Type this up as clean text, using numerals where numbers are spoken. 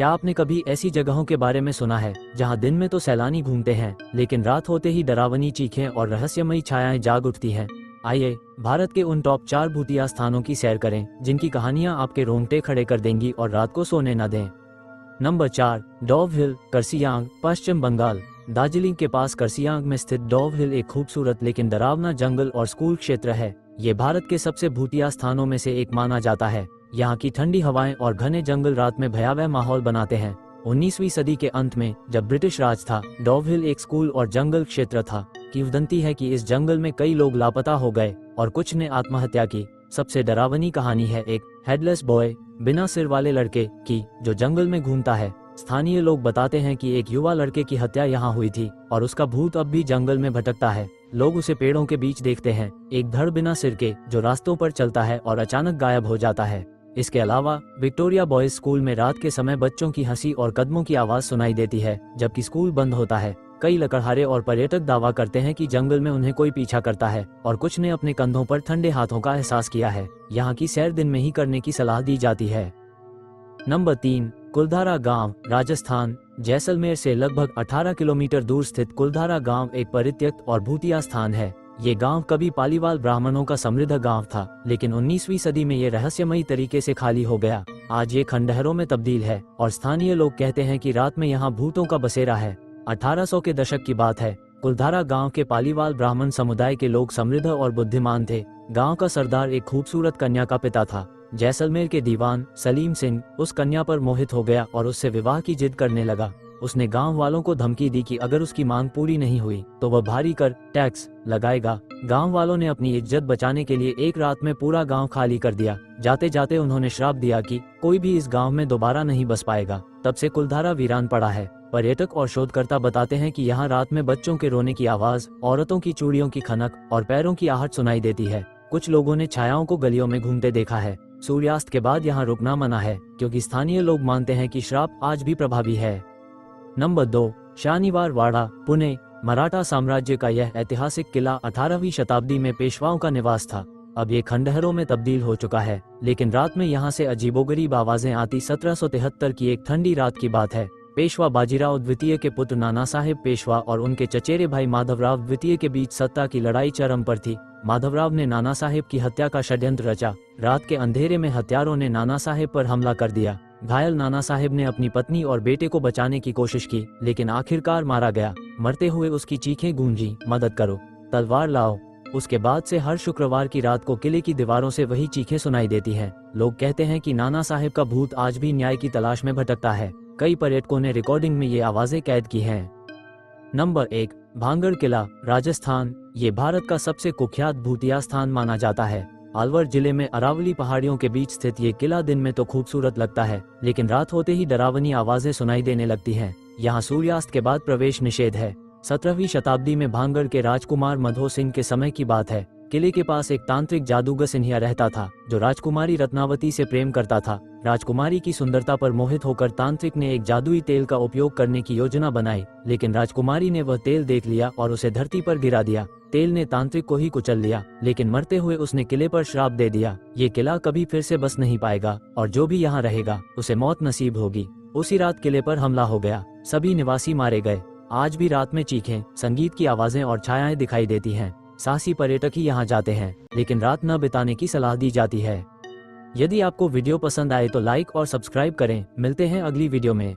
क्या आपने कभी ऐसी जगहों के बारे में सुना है जहां दिन में तो सैलानी घूमते हैं लेकिन रात होते ही डरावनी चीखें और रहस्यमयी छायाएं जाग उठती हैं? आइए भारत के उन टॉप 4 भूतिया स्थानों की सैर करें जिनकी कहानियां आपके रोंगटे खड़े कर देंगी और रात को सोने न दें। नंबर 4, डोव हिल, कर्सियांग, पश्चिम बंगाल। दार्जिलिंग के पास कर्सियांग में स्थित डोव हिल एक खूबसूरत लेकिन डरावना जंगल और स्कूल क्षेत्र है। ये भारत के सबसे भूतिया स्थानों में से एक माना जाता है। यहाँ की ठंडी हवाएं और घने जंगल रात में भयावह माहौल बनाते हैं। 19वीं सदी के अंत में जब ब्रिटिश राज था, डोव हिल एक स्कूल और जंगल क्षेत्र था। किंवदंती है कि इस जंगल में कई लोग लापता हो गए और कुछ ने आत्महत्या की। सबसे डरावनी कहानी है एक हेडलेस बॉय, बिना सिर वाले लड़के की, जो जंगल में घूमता है। स्थानीय लोग बताते हैं कि एक युवा लड़के की हत्या यहाँ हुई थी और उसका भूत अब भी जंगल में भटकता है। लोग उसे पेड़ों के बीच देखते हैं, एक धड़ बिना सिर के जो रास्तों पर चलता है और अचानक गायब हो जाता है। इसके अलावा विक्टोरिया बॉयज स्कूल में रात के समय बच्चों की हंसी और कदमों की आवाज सुनाई देती है जबकि स्कूल बंद होता है। कई लकड़हारे और पर्यटक दावा करते हैं कि जंगल में उन्हें कोई पीछा करता है और कुछ ने अपने कंधों पर ठंडे हाथों का एहसास किया है। यहाँ की सैर दिन में ही करने की सलाह दी जाती है। नंबर 3, कुलधारा गांव, राजस्थान। जैसलमेर से लगभग 18 किलोमीटर दूर स्थित कुलधारा गांव एक परित्यक्त और भूतिया स्थान है। ये गांव कभी पालीवाल ब्राह्मणों का समृद्ध गांव था, लेकिन 19वीं सदी में ये रहस्यमयी तरीके से खाली हो गया। आज ये खंडहरों में तब्दील है और स्थानीय लोग कहते हैं कि रात में यहाँ भूतों का बसेरा है। 1800 के दशक की बात है। कुलधारा गांव के पालीवाल ब्राह्मण समुदाय के लोग समृद्ध और बुद्धिमान थे। गांव का सरदार एक खूबसूरत कन्या का पिता था। जैसलमेर के दीवान सलीम सिंह उस कन्या पर मोहित हो गया और उससे विवाह की जिद करने लगा। उसने गांव वालों को धमकी दी कि अगर उसकी मांग पूरी नहीं हुई तो वह भारी कर टैक्स लगाएगा। गांव वालों ने अपनी इज्जत बचाने के लिए एक रात में पूरा गांव खाली कर दिया। जाते जाते उन्होंने श्राप दिया कि कोई भी इस गांव में दोबारा नहीं बस पाएगा। तब से कुलधारा वीरान पड़ा है। पर्यटक और शोधकर्ता बताते हैं कि यहाँ रात में बच्चों के रोने की आवाज, औरतों की चूड़ियों की खनक और पैरों की आहट सुनाई देती है। कुछ लोगों ने छायाओं को गलियों में घूमते देखा है। सूर्यास्त के बाद यहाँ रुकना मना है क्योंकि स्थानीय लोग मानते हैं कि श्राप आज भी प्रभावी है। नंबर 2, शानीवार वाड़ा, पुणे। मराठा साम्राज्य का यह ऐतिहासिक किला 18वीं शताब्दी में पेशवाओं का निवास था। अब ये खंडहरों में तब्दील हो चुका है, लेकिन रात में यहाँ से अजीबोगरीब आवाजें आती। 1773 की एक ठंडी रात की बात है। पेशवा बाजीराव द्वितीय के पुत्र नाना साहेब पेशवा और उनके चचेरे भाई माधवराव द्वितीय के बीच सत्ता की लड़ाई चरम पर थी। माधवराव ने नाना साहेब की हत्या का षड्यंत्र रचा। रात के अंधेरे में हत्यारों ने नाना साहेब पर हमला कर दिया। घायल नाना साहेब ने अपनी पत्नी और बेटे को बचाने की कोशिश की, लेकिन आखिरकार मारा गया। मरते हुए उसकी चीखें गूंजी, मदद करो, तलवार लाओ। उसके बाद से हर शुक्रवार की रात को किले की दीवारों से वही चीखें सुनाई देती हैं। लोग कहते हैं कि नाना साहेब का भूत आज भी न्याय की तलाश में भटकता है। कई पर्यटकों ने रिकॉर्डिंग में ये आवाजें कैद की हैं। नंबर 1, भांगड़ किला, राजस्थान। ये भारत का सबसे कुख्यात भूतिया स्थान माना जाता है। अलवर जिले में अरावली पहाड़ियों के बीच स्थित ये किला दिन में तो खूबसूरत लगता है, लेकिन रात होते ही डरावनी आवाजें सुनाई देने लगती हैं। यहाँ सूर्यास्त के बाद प्रवेश निषेध है। 17वीं शताब्दी में भांगड़ के राजकुमार मधो सिंह के समय की बात है। किले के पास एक तांत्रिक जादूगर सिंहिया रहता था जो राजकुमारी रत्नावती से प्रेम करता था। राजकुमारी की सुंदरता पर मोहित होकर तांत्रिक ने एक जादुई तेल का उपयोग करने की योजना बनाई, लेकिन राजकुमारी ने वह तेल देख लिया और उसे धरती पर गिरा दिया। तेल ने तांत्रिक को ही कुचल लिया, लेकिन मरते हुए उसने किले पर श्राप दे दिया, ये किला कभी फिर से बस नहीं पाएगा और जो भी यहाँ रहेगा उसे मौत नसीब होगी। उसी रात किले पर हमला हो गया, सभी निवासी मारे गए। आज भी रात में चीखें, संगीत की आवाजें और छायाएं दिखाई देती हैं। साहसी पर्यटक ही यहाँ जाते हैं, लेकिन रात न बिताने की सलाह दी जाती है। यदि आपको वीडियो पसंद आए तो लाइक और सब्सक्राइब करें। मिलते हैं अगली वीडियो में।